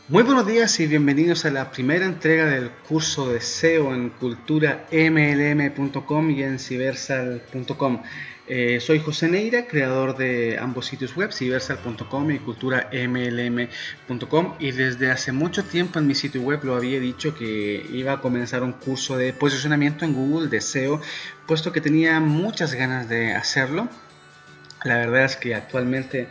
Muy buenos días y bienvenidos a la primera entrega del curso de SEO en culturamlm.com y en civersal.com. Soy José Neira, creador de ambos sitios web, civersal.com y culturamlm.com, y desde hace mucho tiempo en mi sitio web lo había dicho que iba a comenzar un curso de posicionamiento en Google de SEO, puesto que tenía muchas ganas de hacerlo. La verdad es que actualmente,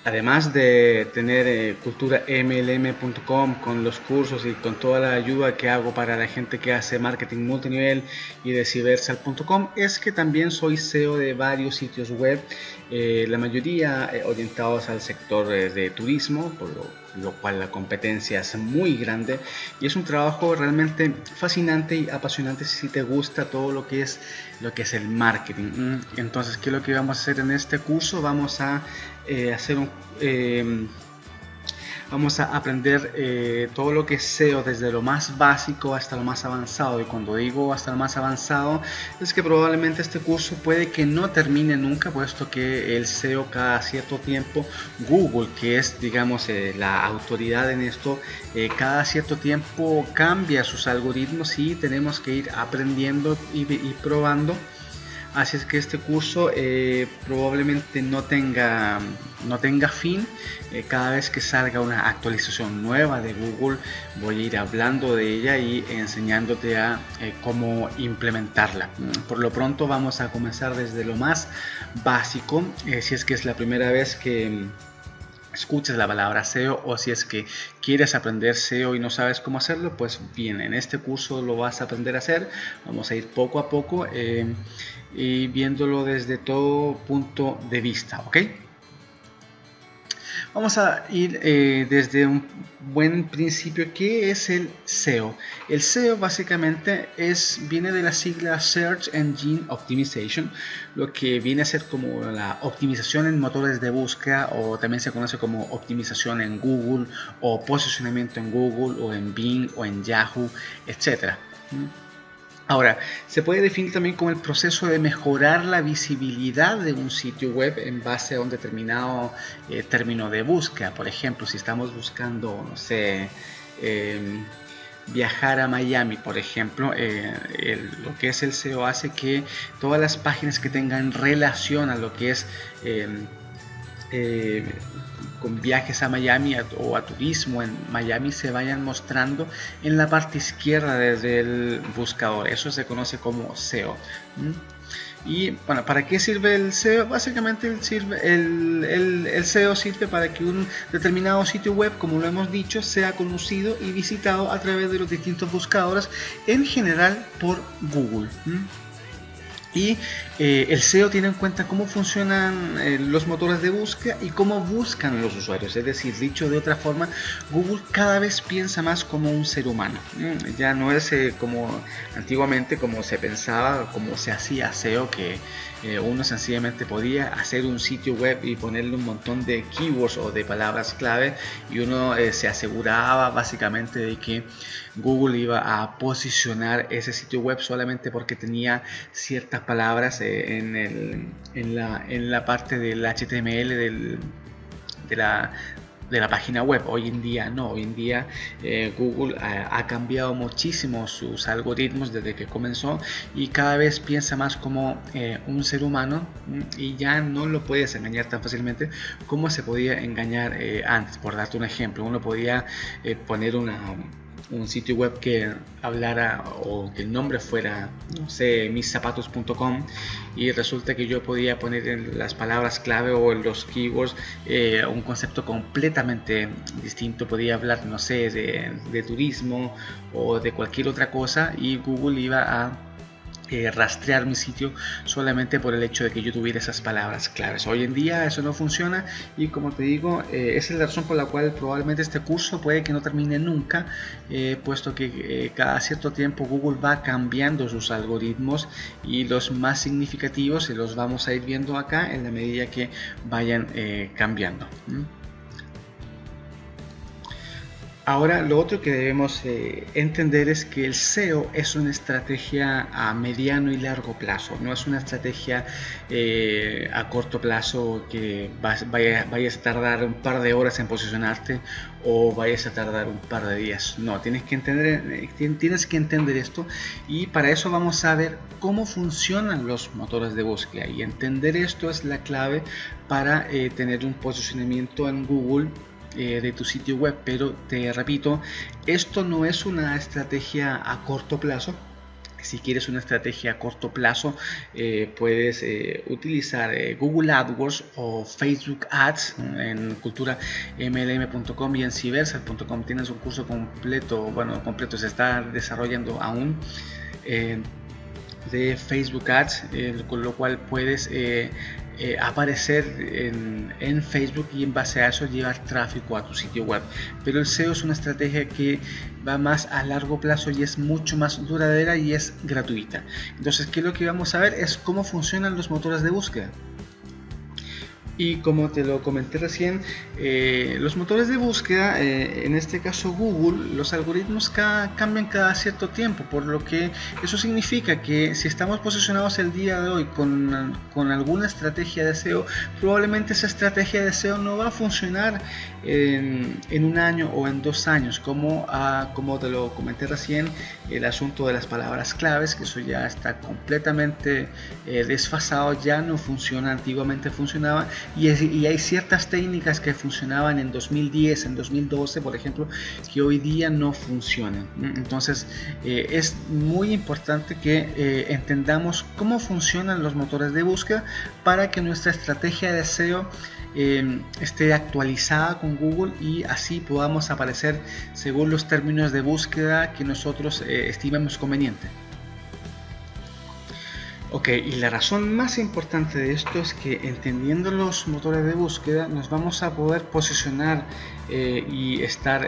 además de tener culturamlm.com con los cursos y con toda la ayuda que hago para la gente que hace marketing multinivel y de civersal.com, es que también soy SEO de varios sitios web, la mayoría orientados al sector de turismo, por lo cual la competencia es muy grande y es un trabajo realmente fascinante y apasionante si te gusta todo lo que es el marketing. Entonces, ¿qué es lo que vamos a hacer en este curso? Vamos a vamos a aprender todo lo que es SEO, desde lo más básico hasta lo más avanzado. Y cuando digo hasta lo más avanzado, es que probablemente este curso puede que no termine nunca, puesto que el SEO cada cierto tiempo, Google, que es digamos la autoridad en esto, cada cierto tiempo cambia sus algoritmos y tenemos que ir aprendiendo y probando. Así es que este curso probablemente no tenga fin. Cada vez que salga una actualización nueva de Google, voy a ir hablando de ella y enseñándote a cómo implementarla. Por lo pronto vamos a comenzar desde lo más básico. Si es que es la primera vez que escuches la palabra SEO, o si es que quieres aprender SEO y no sabes cómo hacerlo, pues bien, en este curso lo vas a aprender a hacer. Vamos a ir poco a poco y viéndolo desde todo punto de vista, ¿ok? Vamos a ir desde un buen principio. ¿Qué es el SEO? El SEO básicamente viene de la sigla Search Engine Optimization, lo que viene a ser como la optimización en motores de búsqueda, o también se conoce como optimización en Google, o posicionamiento en Google, o en Bing, o en Yahoo, etc. Ahora, se puede definir también como el proceso de mejorar la visibilidad de un sitio web en base a un determinado término de búsqueda. Por ejemplo, si estamos buscando, no sé, viajar a Miami, por ejemplo, lo que es el SEO hace que todas las páginas que tengan relación a lo que es con viajes a Miami o a turismo en Miami se vayan mostrando en la parte izquierda desde el buscador. Eso se conoce como SEO. Y bueno, ¿para qué sirve el SEO? Básicamente el SEO sirve para que un determinado sitio web, como lo hemos dicho, sea conocido y visitado a través de los distintos buscadores, en general por Google. Y el SEO tiene en cuenta cómo funcionan los motores de búsqueda y cómo buscan los usuarios. Es decir, dicho de otra forma, Google cada vez piensa más como un ser humano. Ya no es como antiguamente, como se pensaba, como se hacía SEO, que uno sencillamente podía hacer un sitio web y ponerle un montón de keywords o de palabras clave, y uno se aseguraba básicamente de que Google iba a posicionar ese sitio web solamente porque tenía ciertas palabras en la parte del HTML de la página web. Hoy en día no, hoy en día Google ha cambiado muchísimo sus algoritmos desde que comenzó, y cada vez piensa más como un ser humano, y ya no lo puedes engañar tan fácilmente como se podía engañar antes. Por darte un ejemplo, uno podía poner un sitio web que hablara, o que el nombre fuera, no sé, miszapatos.com, y resulta que yo podía poner en las palabras clave o en los keywords un concepto completamente distinto. Podía hablar, no sé, de turismo o de cualquier otra cosa, y Google iba a rastrear mi sitio solamente por el hecho de que yo tuviera esas palabras claves. Hoy en día eso no funciona, y como te digo, esa es la razón por la cual probablemente este curso puede que no termine nunca, puesto que cada cierto tiempo Google va cambiando sus algoritmos, y los más significativos se los vamos a ir viendo acá en la medida que vayan cambiando. Ahora, lo otro que debemos entender es que el SEO es una estrategia a mediano y largo plazo, no es una estrategia a corto plazo que vayas a tardar un par de horas en posicionarte o vayas a tardar un par de días. No, tienes que entender esto, y para eso vamos a ver cómo funcionan los motores de búsqueda, y entender esto es la clave para tener un posicionamiento en Google de tu sitio web. Pero te repito, esto no es una estrategia a corto plazo. Si quieres una estrategia a corto plazo, puedes utilizar Google AdWords o Facebook Ads. En culturamlm.com y en civersal.com tienes un curso completo, se está desarrollando aún, de Facebook Ads, con lo cual puedes aparecer en Facebook y en base a eso llevar tráfico a tu sitio web. Pero el SEO es una estrategia que va más a largo plazo y es mucho más duradera y es gratuita. Entonces, ¿qué es lo que vamos a ver? Es cómo funcionan los motores de búsqueda. Y como te lo comenté recién, los motores de búsqueda, en este caso Google, los algoritmos cambian cada cierto tiempo, por lo que eso significa que si estamos posicionados el día de hoy con alguna estrategia de SEO, probablemente esa estrategia de SEO no va a funcionar en un año o en 2 años, como te lo comenté recién, el asunto de las palabras claves, que eso ya está completamente desfasado, ya no funciona. Antiguamente funcionaba, y hay ciertas técnicas que funcionaban en 2010, en 2012 por ejemplo, que hoy día no funcionan. Entonces es muy importante que entendamos cómo funcionan los motores de búsqueda para que nuestra estrategia de SEO esté actualizada con Google y así podamos aparecer según los términos de búsqueda que nosotros estimemos conveniente. Ok, y la razón más importante de esto es que entendiendo los motores de búsqueda nos vamos a poder posicionar y estar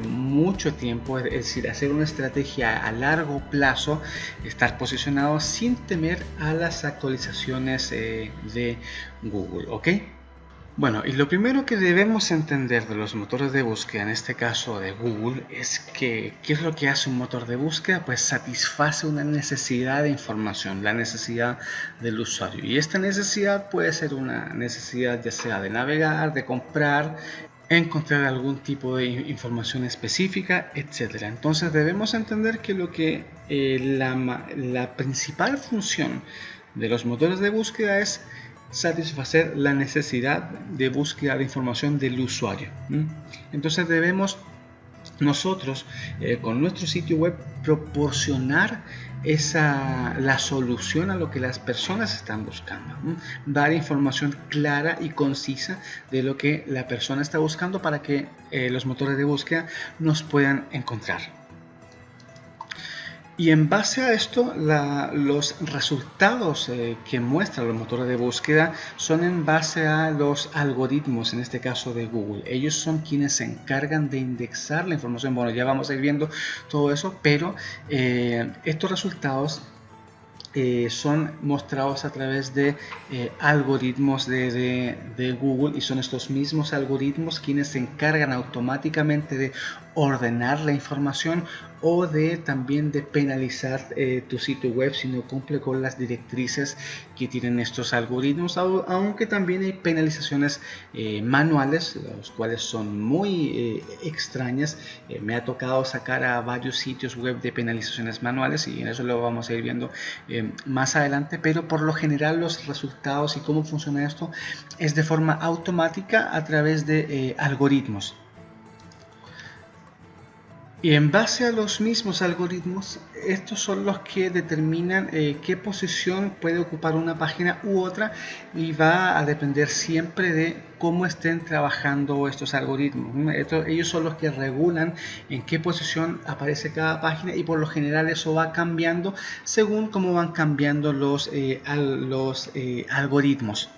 mucho tiempo, es decir, hacer una estrategia a largo plazo, estar posicionado sin temer a las actualizaciones de Google, ¿ok? Bueno, y lo primero que debemos entender de los motores de búsqueda, en este caso de Google, es que ¿qué es lo que hace un motor de búsqueda? Pues satisface una necesidad de información, la necesidad del usuario. Y esta necesidad puede ser una necesidad ya sea de navegar, de comprar, encontrar algún tipo de información específica, etcétera. Entonces debemos entender que la principal función de los motores de búsqueda es satisfacer la necesidad de búsqueda de información del usuario. Entonces debemos nosotros con nuestro sitio web proporcionar la solución a lo que las personas están buscando, dar información clara y concisa de lo que la persona está buscando para que los motores de búsqueda nos puedan encontrar. Y en base a esto, los resultados que muestran los motores de búsqueda son en base a los algoritmos, en este caso de Google. Ellos son quienes se encargan de indexar la información. Bueno, ya vamos a ir viendo todo eso, pero estos resultados son mostrados a través de algoritmos de Google, y son estos mismos algoritmos quienes se encargan automáticamente de ordenar la información o también de penalizar tu sitio web si no cumple con las directrices que tienen estos algoritmos, aunque también hay penalizaciones manuales, las cuales son muy extrañas. Me ha tocado sacar a varios sitios web de penalizaciones manuales, y en eso lo vamos a ir viendo más adelante, pero por lo general los resultados y cómo funciona esto es de forma automática a través de algoritmos. Y en base a los mismos algoritmos, estos son los que determinan qué posición puede ocupar una página u otra, y va a depender siempre de cómo estén trabajando estos algoritmos. Ellos son los que regulan en qué posición aparece cada página, y por lo general eso va cambiando según cómo van cambiando los algoritmos.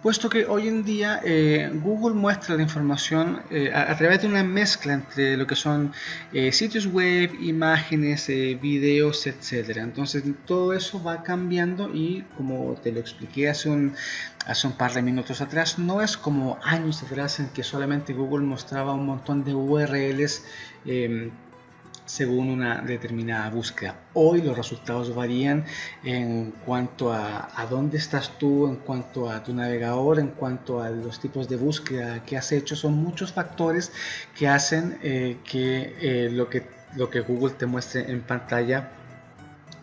puesto que hoy en día Google muestra la información a través de una mezcla entre lo que son sitios web, imágenes, videos, etcétera. Entonces todo eso va cambiando y, como te lo expliqué hace un par de minutos atrás, no es como años atrás en que solamente Google mostraba un montón de URLs según una determinada búsqueda. Hoy los resultados varían en cuanto a dónde estás tú, en cuanto a tu navegador, en cuanto a los tipos de búsqueda que has hecho. Son muchos factores que hacen que lo que Google te muestre en pantalla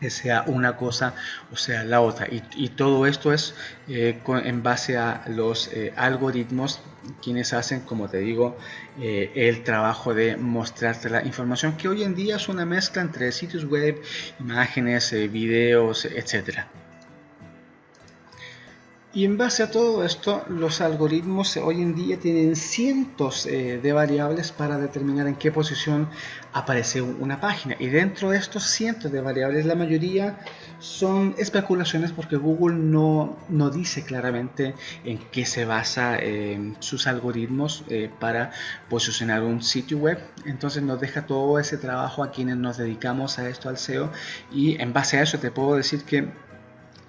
sea una cosa o sea la otra, y todo esto es en base a los algoritmos, quienes hacen, como te digo, el trabajo de mostrarte la información, que hoy en día es una mezcla entre sitios web, imágenes, videos, etcétera. Y en base a todo esto, los algoritmos hoy en día tienen cientos de variables para determinar en qué posición aparece una página. Y dentro de estos cientos de variables, la mayoría son especulaciones, porque Google no dice claramente en qué se basa sus algoritmos para posicionar un sitio web. Entonces nos deja todo ese trabajo a quienes nos dedicamos a esto, al SEO. Y en base a eso te puedo decir que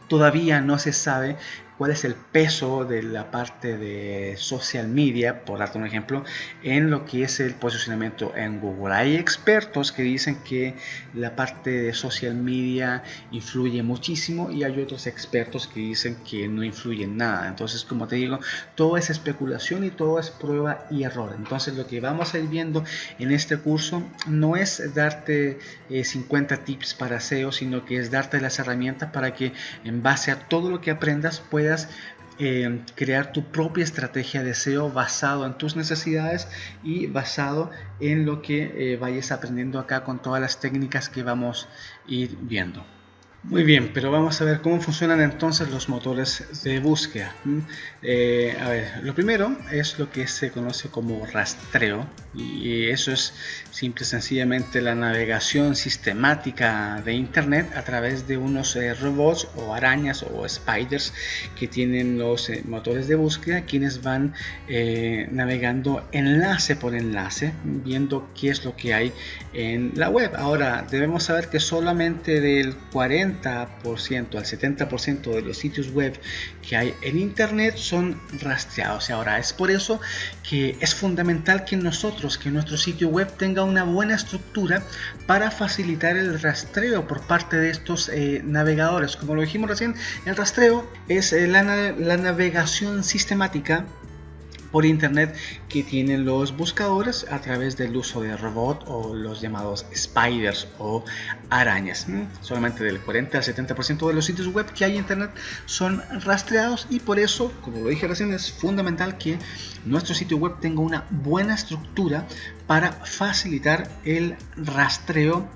todavía no se sabe cuál es el peso de la parte de social media, por darte un ejemplo, en lo que es el posicionamiento en Google. Hay expertos que dicen que la parte de social media influye muchísimo, y hay otros expertos que dicen que no influye en nada. Entonces, como te digo, todo es especulación y todo es prueba y error. Entonces, lo que vamos a ir viendo en este curso no es darte 50 tips para SEO, sino que es darte las herramientas para que, en base a todo lo que aprendas, puedas crear tu propia estrategia de SEO basado en tus necesidades y basado en lo que vayas aprendiendo acá con todas las técnicas que vamos a ir viendo. Muy bien, pero vamos a ver cómo funcionan entonces los motores de búsqueda. A ver, lo primero es lo que se conoce como rastreo, y eso es simple y sencillamente la navegación sistemática de Internet a través de unos robots o arañas o spiders que tienen los motores de búsqueda, quienes van navegando enlace por enlace, viendo qué es lo que hay en la web. Ahora, debemos saber que solamente del 40% al 70% de los sitios web que hay en Internet son rastreados. Y ahora, es por eso que es fundamental que nuestro sitio web tenga una buena estructura para facilitar el rastreo por parte de estos navegadores. Como lo dijimos recién, el rastreo es la navegación sistemática por Internet que tienen los buscadores a través del uso de robot o los llamados spiders o arañas. Solamente del 40 al 70% de los sitios web que hay en Internet son rastreados, y por eso, como lo dije recién, es fundamental que nuestro sitio web tenga una buena estructura para facilitar el rastreo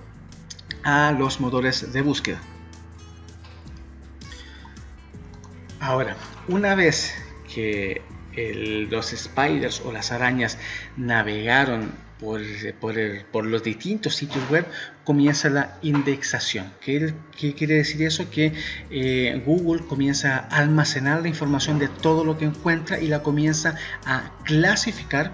a los motores de búsqueda. Ahora, una vez que los spiders o las arañas navegaron por los distintos sitios web, comienza la indexación. ¿Qué quiere decir eso? Que Google comienza a almacenar la información de todo lo que encuentra y la comienza a clasificar,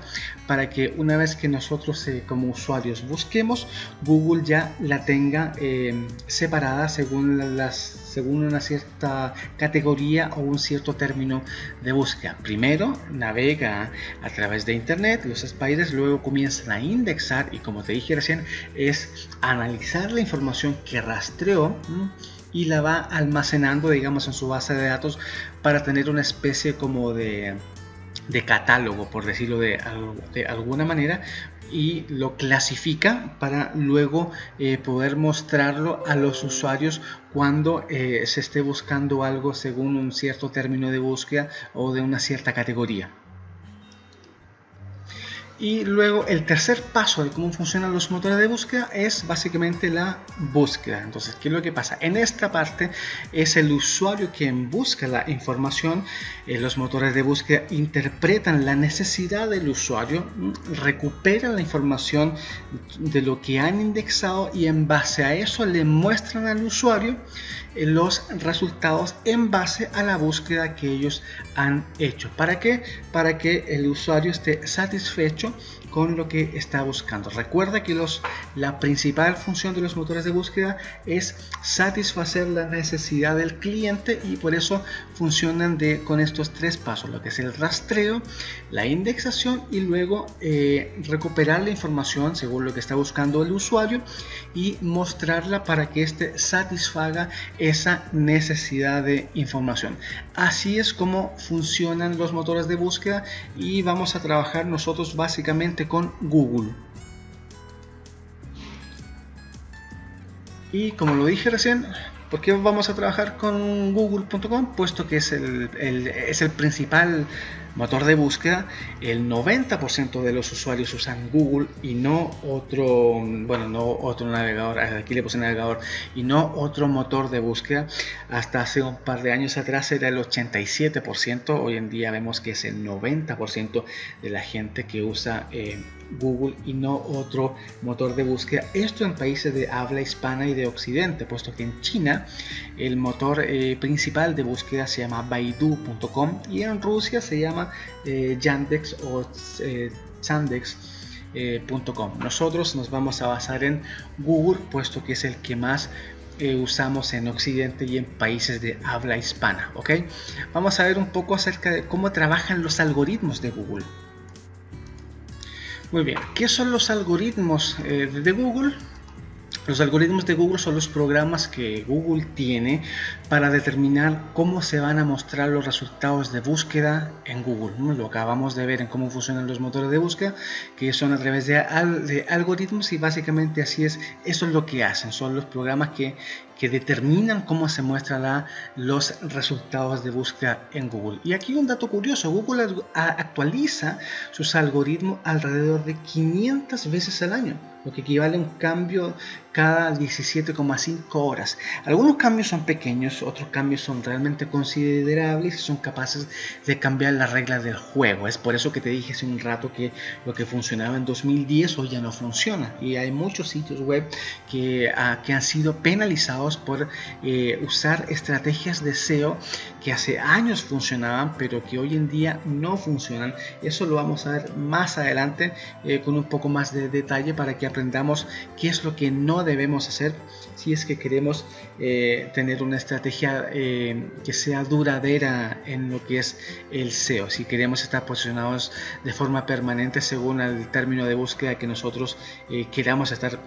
para que una vez que nosotros como usuarios busquemos, Google ya la tenga separada según una cierta categoría o un cierto término de búsqueda. Primero navega a través de Internet, los spiders, luego comienzan a indexar, y como te dije recién, es analizar la información que rastreó y la va almacenando, digamos, en su base de datos, para tener una especie como de catálogo, por decirlo de alguna manera, y lo clasifica para luego poder mostrarlo a los usuarios cuando se esté buscando algo según un cierto término de búsqueda o de una cierta categoría. Y luego el tercer paso de cómo funcionan los motores de búsqueda es básicamente la búsqueda. Entonces, ¿qué es lo que pasa? En esta parte es el usuario quien busca la información. Los motores de búsqueda interpretan la necesidad del usuario, recuperan la información de lo que han indexado y en base a eso le muestran al usuario los resultados en base a la búsqueda que ellos han hecho. ¿Para qué? Para que el usuario esté satisfecho con lo que está buscando. Recuerda que la principal función de los motores de búsqueda es satisfacer la necesidad del cliente y por eso funcionan con estos tres pasos, lo que es el rastreo, la indexación y luego recuperar la información según lo que está buscando el usuario y mostrarla para que éste satisfaga esa necesidad de información. Así es como funcionan los motores de búsqueda y vamos a trabajar nosotros básicamente con Google. Y como lo dije recién, ¿por qué vamos a trabajar con Google.com? Puesto que es el principal motor de búsqueda. El 90% de los usuarios usan Google y no otro navegador. Aquí le puse navegador y no otro motor de búsqueda. Hasta hace un par de años atrás era el 87%. Hoy en día vemos que es el 90% de la gente que usa Google y no otro motor de búsqueda. Esto en países de habla hispana y de occidente, puesto que en China el motor principal de búsqueda se llama Baidu.com y en Rusia se llama Yandex o Sandex.com. Nosotros nos vamos a basar en Google, puesto que es el que más usamos en occidente y en países de habla hispana. ¿Ok? Vamos a ver un poco acerca de cómo trabajan los algoritmos de Google. Muy bien, ¿qué son los algoritmos de Google? Los algoritmos de Google son los programas que Google tiene para determinar cómo se van a mostrar los resultados de búsqueda en Google. Lo acabamos de ver en cómo funcionan los motores de búsqueda, que son a través de algoritmos y básicamente así es. Eso es lo que hacen, son los programas que determinan cómo se muestran los resultados de búsqueda en Google. Y aquí un dato curioso, Google actualiza sus algoritmos alrededor de 500 veces al año, lo que equivale a un cambio cada 17,5 horas. Algunos cambios son pequeños, otros cambios son realmente considerables y son capaces de cambiar las reglas del juego. Es por eso que te dije hace un rato que lo que funcionaba en 2010 hoy ya no funciona. Y hay muchos sitios web que han sido penalizados por usar estrategias de SEO que hace años funcionaban, pero que hoy en día no funcionan. Eso lo vamos a ver más adelante con un poco más de detalle para que aprendamos qué es lo que no debemos hacer si es que queremos tener una estrategia que sea duradera en lo que es el SEO, si queremos estar posicionados de forma permanente según el término de búsqueda que nosotros queramos estar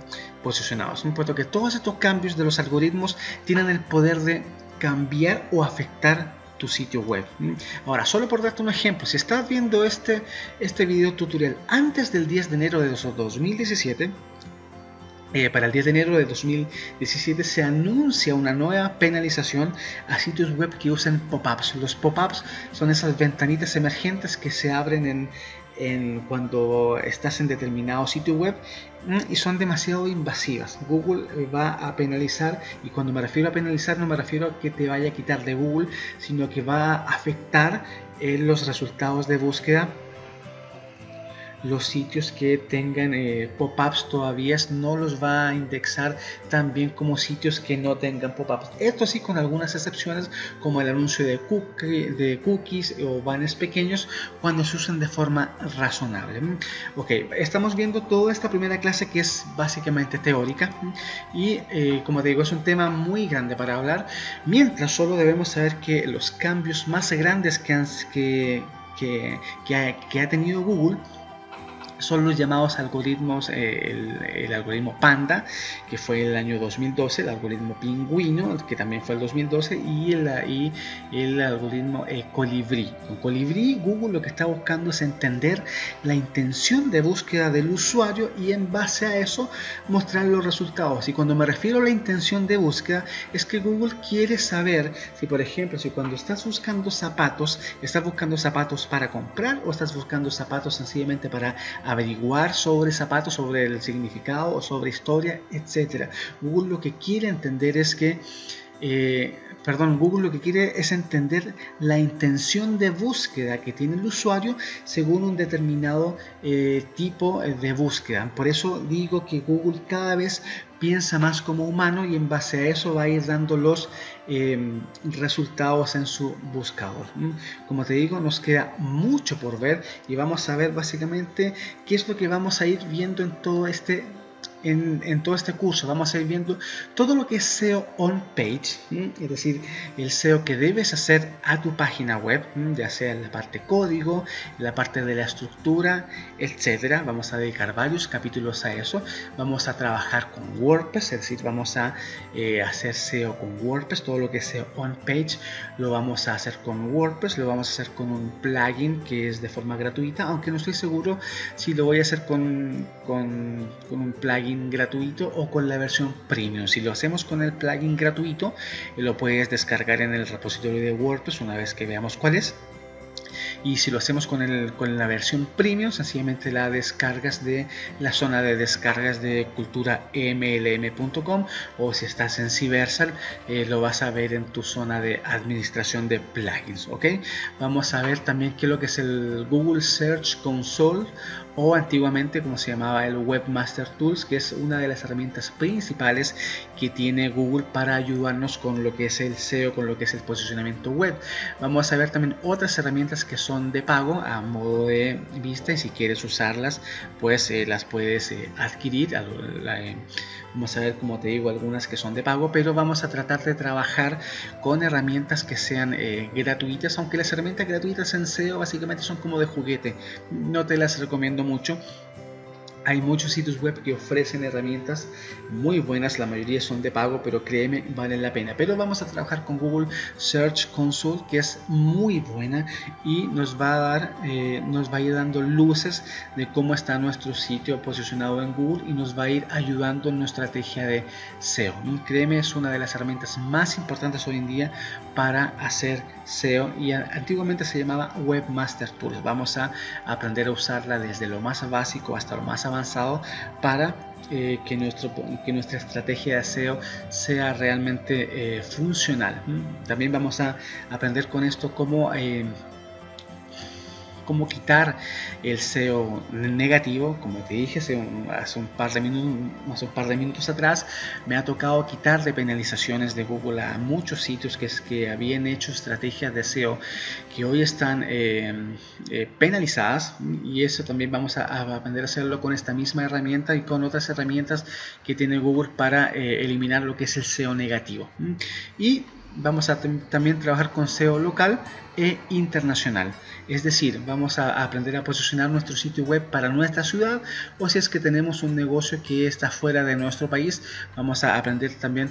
posicionados. Puesto que todos estos cambios de los algoritmos tienen el poder de cambiar o afectar tu sitio web. Ahora, solo por darte un ejemplo, si estás viendo este video tutorial antes del 10 de enero de 2017, para el 10 de enero de 2017 se anuncia una nueva penalización a sitios web que usan pop-ups. Los pop-ups son esas ventanitas emergentes que se abren cuando estás en determinado sitio web y son demasiado invasivas. Google va a penalizar, y cuando me refiero a penalizar no me refiero a que te vaya a quitar de Google, sino que va a afectar los resultados de búsqueda. Los sitios que tengan pop-ups todavía no los va a indexar tan bien como sitios que no tengan pop-ups. Esto sí, con algunas excepciones, como el anuncio de cookies o banners pequeños cuando se usan de forma razonable. Ok, estamos viendo toda esta primera clase que es básicamente teórica y como te digo, es un tema muy grande para hablar, mientras solo debemos saber que los cambios más grandes que ha tenido Google son los llamados algoritmos, el algoritmo Panda, que fue el año 2012, el algoritmo Pingüino, que también fue el 2012, y el algoritmo Colibrí. Con Colibrí, Google lo que está buscando es entender la intención de búsqueda del usuario y en base a eso mostrar los resultados. Y cuando me refiero a la intención de búsqueda, es que Google quiere saber si, por ejemplo, si cuando estás buscando zapatos, estás buscando zapatos para comprar o estás buscando zapatos sencillamente para averiguar sobre zapatos, sobre el significado o sobre historia, etc. Google lo que quiere entender es que Google lo que quiere es entender la intención de búsqueda que tiene el usuario según un determinado tipo de búsqueda. Por eso digo que Google cada vez piensa más como humano y en base a eso va a ir dando los resultados en su buscador. Como te digo, nos queda mucho por ver y vamos a ver básicamente qué es lo que vamos a ir viendo en todo este curso. Vamos a ir viendo todo lo que es SEO on page, es decir, el SEO que debes hacer a tu página web, ya sea en la parte código, en la parte de la estructura, etcétera. Vamos a dedicar varios capítulos a eso. Vamos a trabajar con WordPress, es decir, vamos a hacer SEO con WordPress. Todo lo que es SEO on page lo vamos a hacer con WordPress, lo vamos a hacer con un plugin que es de forma gratuita, aunque no estoy seguro si lo voy a hacer con un plugin gratuito o con la versión premium. Si lo hacemos con el plugin gratuito, lo puedes descargar en el repositorio de WordPress una vez que veamos cuál es. Y si lo hacemos con la versión premium, sencillamente la descargas de la zona de descargas de culturamlm.com, o si estás en Cybersal lo vas a ver en tu zona de administración de plugins. ¿Ok? Vamos a ver también qué es lo que es el Google Search Console, o antiguamente como se llamaba el Webmaster Tools, que es una de las herramientas principales que tiene Google para ayudarnos con lo que es el SEO, con lo que es el posicionamiento web. Vamos a ver también otras herramientas que son de pago a modo de vista, y si quieres usarlas pues las puedes adquirir. Vamos a ver, como te digo, algunas que son de pago, pero vamos a tratar de trabajar con herramientas que sean gratuitas, aunque las herramientas gratuitas en SEO básicamente son como de juguete, no te las recomiendo mucho. Hay muchos sitios web que ofrecen herramientas muy buenas, la mayoría son de pago, pero créeme, valen la pena. Pero vamos a trabajar con Google Search Console, que es muy buena y nos va a ir dando luces de cómo está nuestro sitio posicionado en Google, y nos va a ir ayudando en nuestra estrategia de SEO. Créeme, es una de las herramientas más importantes hoy en día para hacer SEO, y antiguamente se llamaba Webmaster Tools. Vamos a aprender a usarla desde lo más básico hasta lo más avanzado para que nuestra estrategia de SEO sea realmente funcional. También vamos a aprender con esto cómo quitar el SEO negativo. Como te dije hace un par de minutos atrás, me ha tocado quitar de penalizaciones de Google a muchos sitios que habían hecho estrategias de SEO que hoy están penalizadas, y eso también vamos a aprender a hacerlo con esta misma herramienta y con otras herramientas que tiene Google para eliminar lo que es el SEO negativo. Y vamos a también trabajar con SEO local e internacional, es decir, vamos a aprender a posicionar nuestro sitio web para nuestra ciudad, o si es que tenemos un negocio que está fuera de nuestro país, vamos a aprender también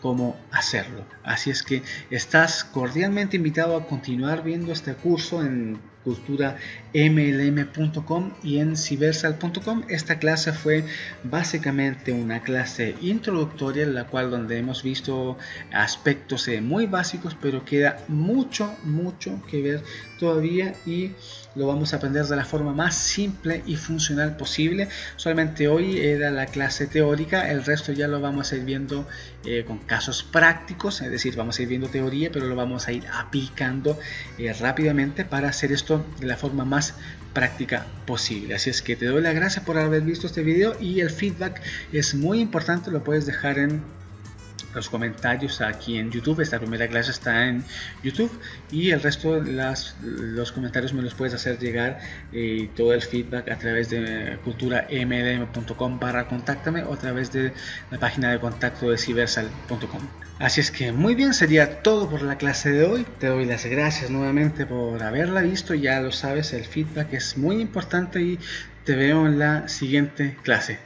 cómo hacerlo. Así es que estás cordialmente invitado a continuar viendo este curso en culturamlm.com y en cybersal.com. Esta clase fue básicamente una clase introductoria en la cual donde hemos visto aspectos muy básicos, pero queda mucho que ver todavía, y lo vamos a aprender de la forma más simple y funcional posible. Solamente hoy era la clase teórica, el resto ya lo vamos a ir viendo con casos prácticos, es decir, vamos a ir viendo teoría, pero lo vamos a ir aplicando rápidamente para hacer esto de la forma más práctica posible. Así es que te doy las gracias por haber visto este video, y el feedback es muy importante, lo puedes dejar en los comentarios aquí en YouTube. Esta primera clase está en YouTube, y el resto los comentarios me los puedes hacer llegar, todo el feedback a través de culturamlm.com/contáctame, o a través de la página de contacto de cybersal.com. Así es que muy bien, sería todo por la clase de hoy. Te doy las gracias nuevamente por haberla visto. Ya lo sabes, el feedback es muy importante, y te veo en la siguiente clase.